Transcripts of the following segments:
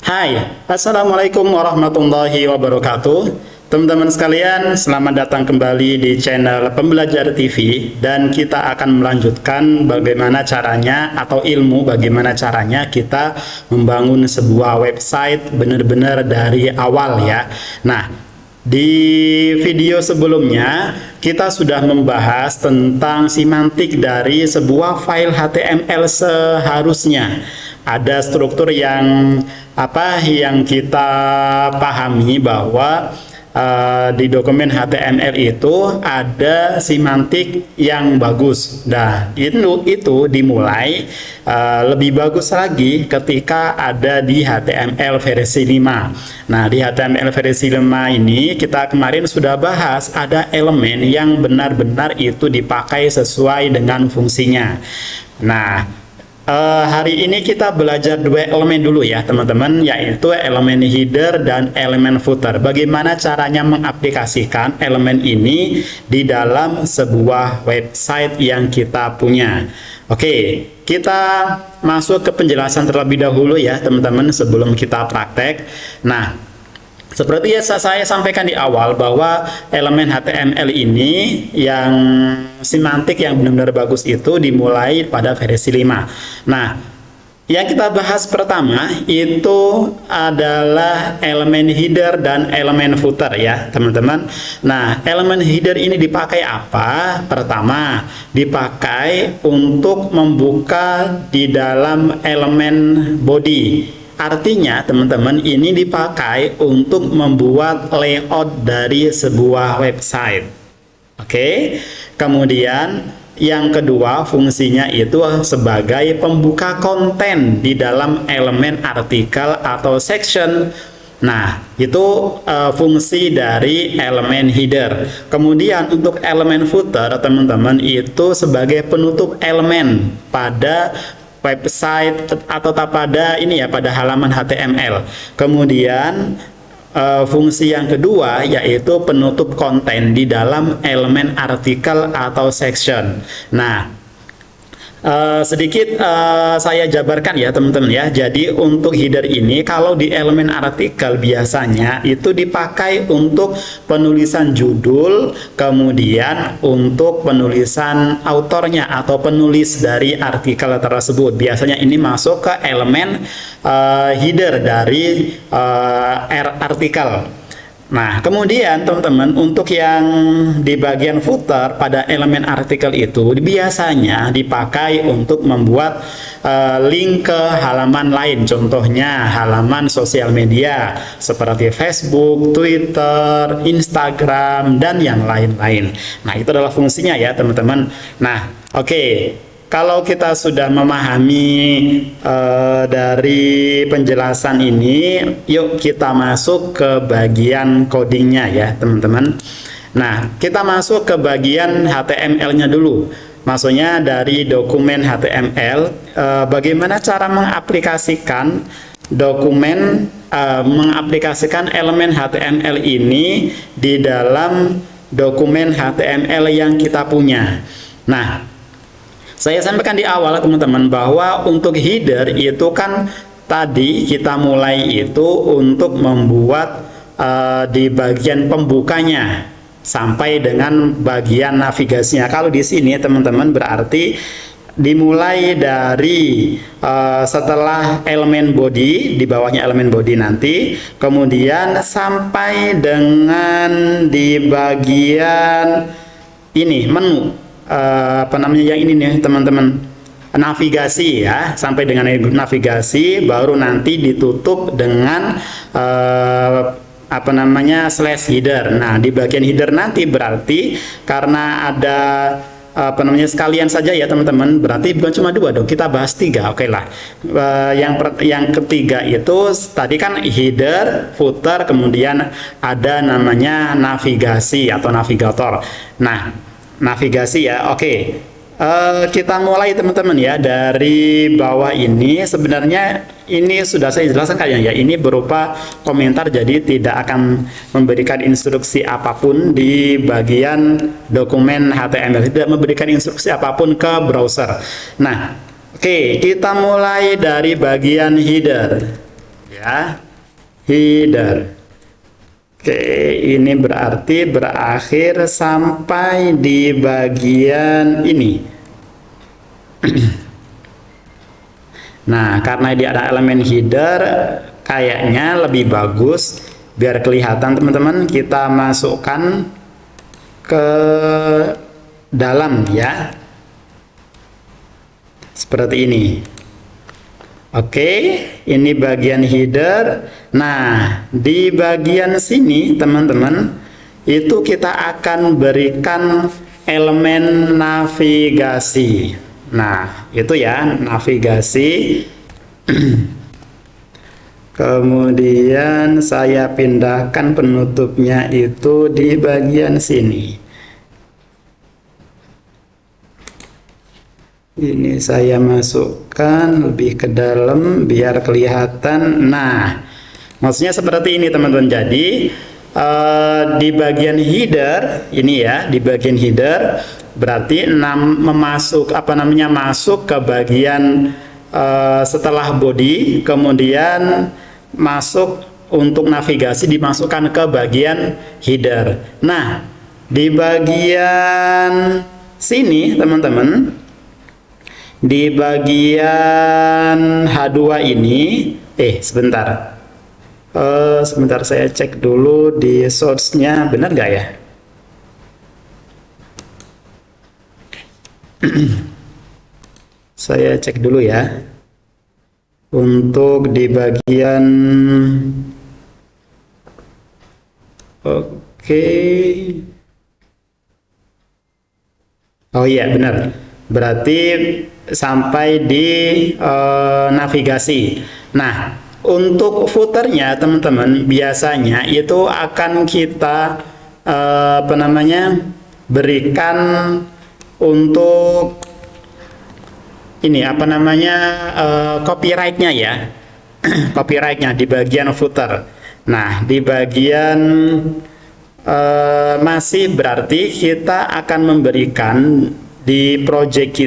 Hai, Assalamualaikum warahmatullahi wabarakatuh. Teman-teman sekalian, selamat datang kembali di channel Pembelajar TV. Dan kita akan melanjutkan bagaimana caranya atau ilmu bagaimana caranya kita membangun sebuah website benar-benar dari awal ya. Nah, di video sebelumnya kita sudah membahas tentang semantik dari sebuah file HTML seharusnya. Ada struktur yang kita pahami bahwa di dokumen HTML itu ada semantik yang bagus. Nah, itu dimulai lebih bagus lagi ketika ada di HTML versi 5. Nah, di HTML versi 5 ini kita kemarin sudah bahas ada elemen yang benar-benar itu dipakai sesuai dengan fungsinya. Nah, hari ini kita belajar dua elemen dulu ya teman-teman, yaitu elemen header dan elemen footer. Bagaimana caranya mengaplikasikan elemen ini di dalam sebuah website yang kita punya. Oke, kita masuk ke penjelasan terlebih dahulu ya teman-teman sebelum kita praktek. Nah, seperti yang saya sampaikan di awal bahwa elemen HTML ini yang semantik yang benar-benar bagus itu dimulai pada versi 5. Nah, yang kita bahas pertama itu adalah elemen header dan elemen footer ya teman-teman. Nah, elemen header ini dipakai apa? Pertama, dipakai untuk membuka di dalam elemen body. Artinya teman-teman ini dipakai untuk membuat layout dari sebuah website. Oke. Kemudian yang kedua fungsinya itu sebagai pembuka konten di dalam elemen artikel atau section. Nah, itu fungsi dari elemen header. Kemudian untuk elemen footer teman-teman itu sebagai penutup elemen pada website atau pada pada halaman HTML. Kemudian fungsi yang kedua yaitu penutup konten di dalam elemen artikel atau section. Nah, sedikit saya jabarkan ya teman-teman ya. Jadi untuk header ini kalau di elemen artikel biasanya itu dipakai untuk penulisan judul, kemudian untuk penulisan autornya atau penulis dari artikel tersebut. Biasanya ini masuk ke elemen header dari artikel. Nah, kemudian teman-teman untuk yang di bagian footer pada elemen artikel itu biasanya dipakai untuk membuat link ke halaman lain, contohnya halaman sosial media seperti Facebook, Twitter, Instagram, dan yang lain-lain. Nah, itu adalah fungsinya ya teman-teman. Nah, oke. Kalau kita sudah memahami dari penjelasan ini, yuk kita masuk ke bagian codingnya ya teman-teman. Nah, kita masuk ke bagian HTML-nya dulu. Maksudnya dari dokumen HTML, bagaimana cara mengaplikasikan mengaplikasikan elemen HTML ini di dalam dokumen HTML yang kita punya. Nah, saya sampaikan di awal teman-teman bahwa untuk header itu kan tadi kita mulai itu untuk membuat di bagian pembukanya sampai dengan bagian navigasinya. Kalau di sini teman-teman berarti dimulai dari setelah elemen body, di bawahnya elemen body nanti, kemudian sampai dengan di bagian ini menu. Yang ini nih teman-teman, navigasi ya, sampai dengan navigasi baru nanti ditutup dengan slash header. Nah, di bagian header nanti berarti karena ada sekalian saja ya teman-teman, berarti bukan cuma dua dong, kita bahas tiga. Oke lah. Yang ketiga itu tadi kan header, footer, kemudian ada namanya navigasi atau navigator. Nah, navigasi ya, oke. Kita mulai teman-teman ya dari bawah ini. Sebenarnya ini sudah saya jelaskan kayaknya ya, ini berupa komentar, jadi tidak akan memberikan instruksi apapun di bagian dokumen HTML, tidak memberikan instruksi apapun ke browser. Nah, oke, kita mulai dari bagian header ya. ya. Header. Oke, ini berarti berakhir sampai di bagian ini. Nah, karena dia ada elemen header, kayaknya lebih bagus biar kelihatan teman-teman, kita masukkan ke dalam ya. Seperti ini. Oke, ini bagian header. Nah, di bagian sini teman-teman, itu kita akan berikan elemen navigasi. Nah, itu ya, navigasi. Kemudian saya pindahkan penutupnya itu di bagian sini. Ini saya masukkan lebih ke dalam biar kelihatan. Nah, maksudnya seperti ini teman-teman. Jadi di bagian header ini ya, di bagian header berarti masuk ke bagian setelah body, kemudian masuk untuk navigasi dimasukkan ke bagian header. Nah, di bagian sini teman-teman, di bagian H2 ini, sebentar, saya cek dulu di source-nya benar nggak ya? Saya cek dulu ya. Untuk di bagian, oke. Oh iya benar. Berarti sampai di navigasi. Nah, untuk footernya teman-teman biasanya itu akan kita berikan untuk ini copyright-nya ya. Copyright-nya di bagian footer. Nah, di bagian masih berarti kita akan memberikan di project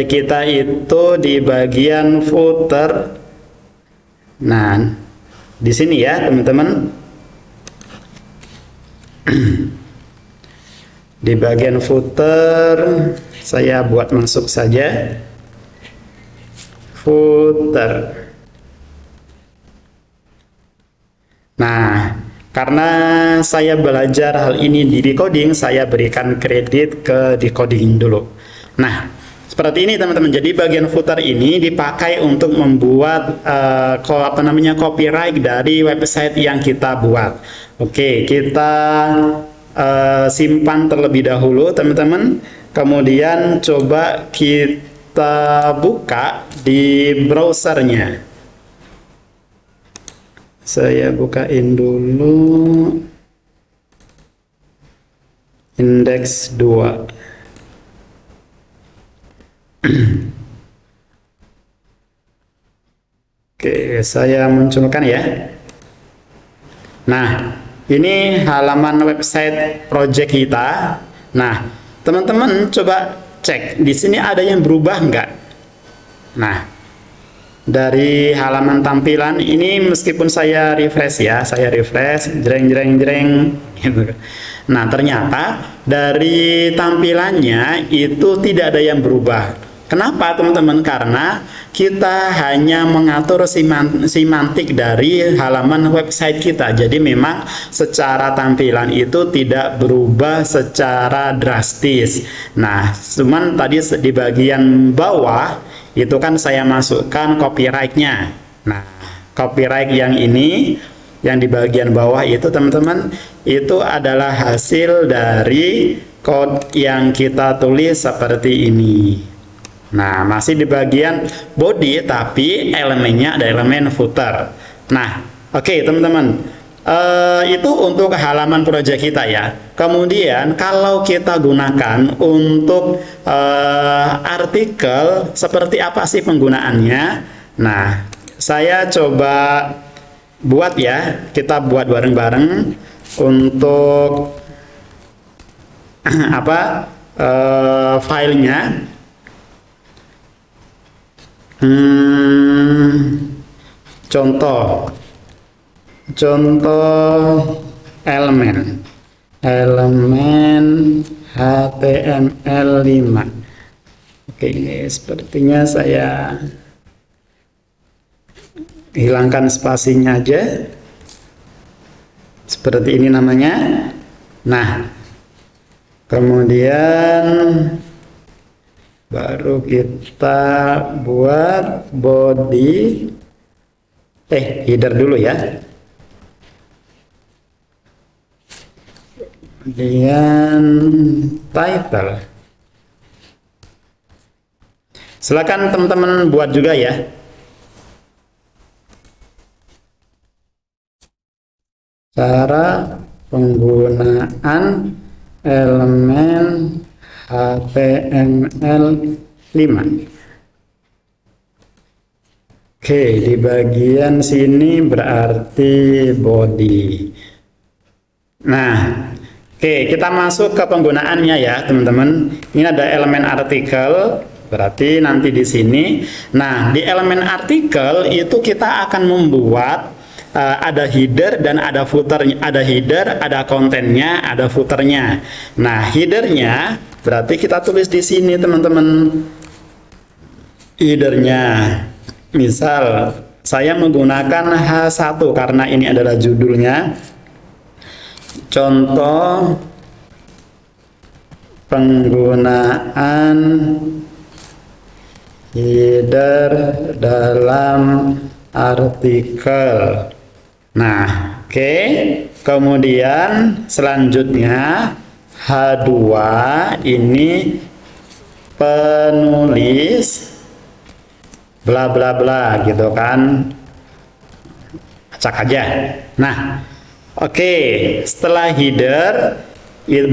kita itu di bagian footer. Nah, di sini ya teman-teman. Di bagian footer saya buat masuk saja footer. Nah, karena saya belajar hal ini di decoding, saya berikan kredit ke decoding dulu. Nah, seperti ini teman-teman. Jadi bagian footer ini dipakai untuk membuat copyright dari website yang kita buat. Oke, kita simpan terlebih dahulu teman-teman. Kemudian coba kita buka di browsernya. Saya bukain dulu Index 2. Oke, saya munculkan ya. Nah, ini halaman website project kita. Nah, teman-teman coba cek di sini ada yang berubah enggak? Nah, dari halaman tampilan ini meskipun saya refresh ya, jreng gitu. Nah, ternyata dari tampilannya itu tidak ada yang berubah. Kenapa teman-teman? Karena kita hanya mengatur semantik dari halaman website kita. Jadi memang secara tampilan itu tidak berubah secara drastis. Nah, cuman tadi di bagian bawah itu kan saya masukkan copyright-nya. Nah, copyright yang ini, yang di bagian bawah itu teman-teman, itu adalah hasil dari code yang kita tulis seperti ini. Nah, masih di bagian body, tapi elemennya ada elemen footer. Nah, oke teman-teman. Itu untuk halaman project kita ya. Kemudian kalau kita gunakan untuk artikel, seperti apa sih penggunaannya? Nah, saya coba buat ya, kita buat bareng-bareng untuk filenya. Hmm, contoh elemen HTML5. Oke, ini sepertinya saya hilangkan spasinya aja. Seperti ini namanya. Nah, kemudian baru kita buat body, header dulu ya. Kemudian title. Silakan teman-teman buat juga ya. Cara penggunaan elemen HTML5. Oke, di bagian sini berarti body. Nah, oke, kita masuk ke penggunaannya ya, teman-teman. Ini ada elemen artikel, berarti nanti di sini. Nah, di elemen artikel itu kita akan membuat ada header dan ada footernya, ada header, ada kontennya, ada footernya. Nah, headernya berarti kita tulis di sini, teman-teman. Headernya, misal saya menggunakan H1 karena ini adalah judulnya. Contoh penggunaan header dalam artikel. Nah, oke. Kemudian selanjutnya H2 ini penulis bla bla bla gitu kan. Acak aja. Nah, oke, setelah header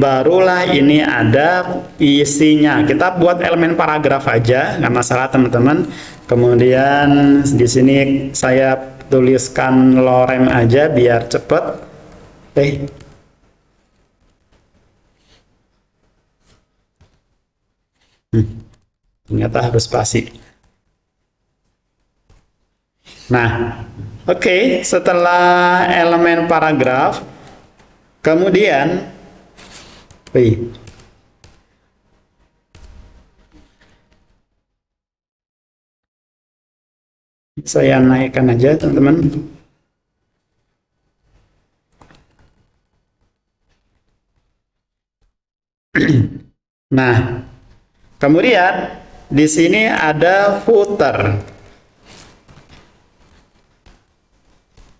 barulah ini ada isinya. Kita buat elemen paragraf aja, nggak masalah teman-teman. Kemudian di sini saya tuliskan lorem aja biar cepet. Ternyata harus spasi. Nah, oke, setelah elemen paragraf, kemudian saya naikkan aja, teman-teman. Nah, kemudian di sini ada footer.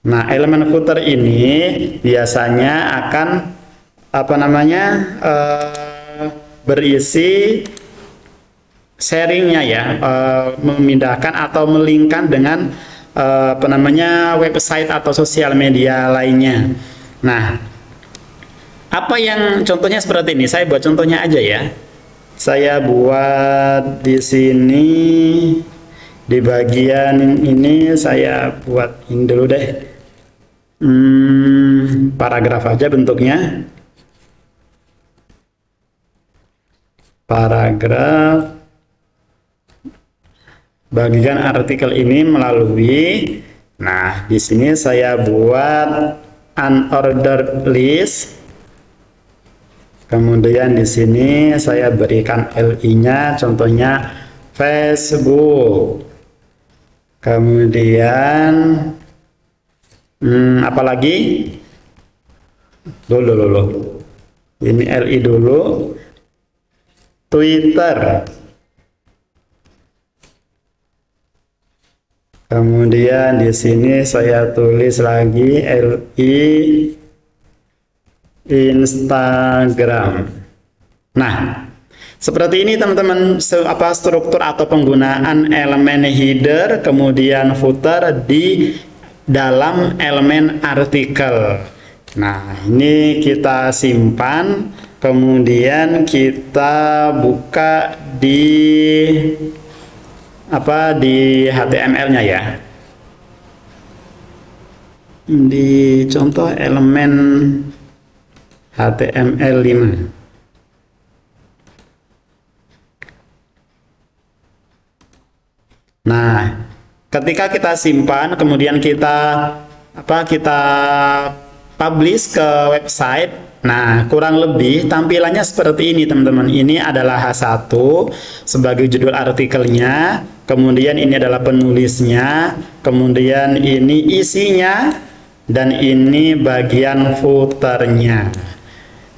Nah, elemen footer ini biasanya akan berisi sharingnya ya, memindahkan atau melingkan dengan website atau sosial media lainnya. Nah, apa yang contohnya seperti ini? Saya buat contohnya aja ya. Saya buat di sini di bagian ini saya buat ini dulu deh. Paragraf aja bentuknya. Paragraf. Bagian artikel ini melalui. Nah, di sini saya buat unordered list. Kemudian di sini saya berikan LI-nya, contohnya Facebook. Kemudian apalagi? Dulu. Ini LI dulu. Twitter. Kemudian di sini saya tulis lagi LI Instagram. Nah, seperti ini teman-teman, struktur atau penggunaan elemen header kemudian footer di dalam elemen artikel. Nah, ini kita simpan, kemudian kita buka di HTML-nya ya. Di contoh elemen HTML5. Nah, ketika kita simpan, kemudian kita publish ke website. Nah, kurang lebih tampilannya seperti ini, teman-teman. Ini adalah H1 sebagai judul artikelnya, kemudian ini adalah penulisnya, kemudian ini isinya, dan ini bagian footernya.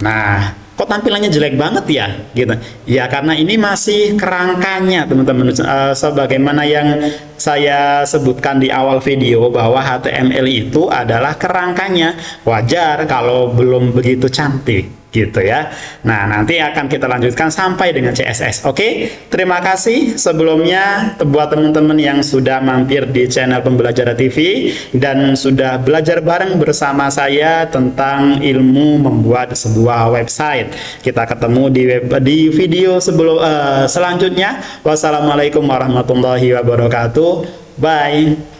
Nah, kok tampilannya jelek banget ya gitu ya, karena ini masih kerangkanya, teman-teman. Sebagaimana yang saya sebutkan di awal video bahwa HTML itu adalah kerangkanya, wajar kalau belum begitu cantik gitu ya. Nah, nanti akan kita lanjutkan sampai dengan CSS. Oke, terima kasih sebelumnya buat teman-teman yang sudah mampir di channel Pembelajaran TV dan sudah belajar bareng bersama saya tentang ilmu membuat sebuah website. Kita ketemu di video selanjutnya. Wassalamualaikum warahmatullahi wabarakatuh. Bye.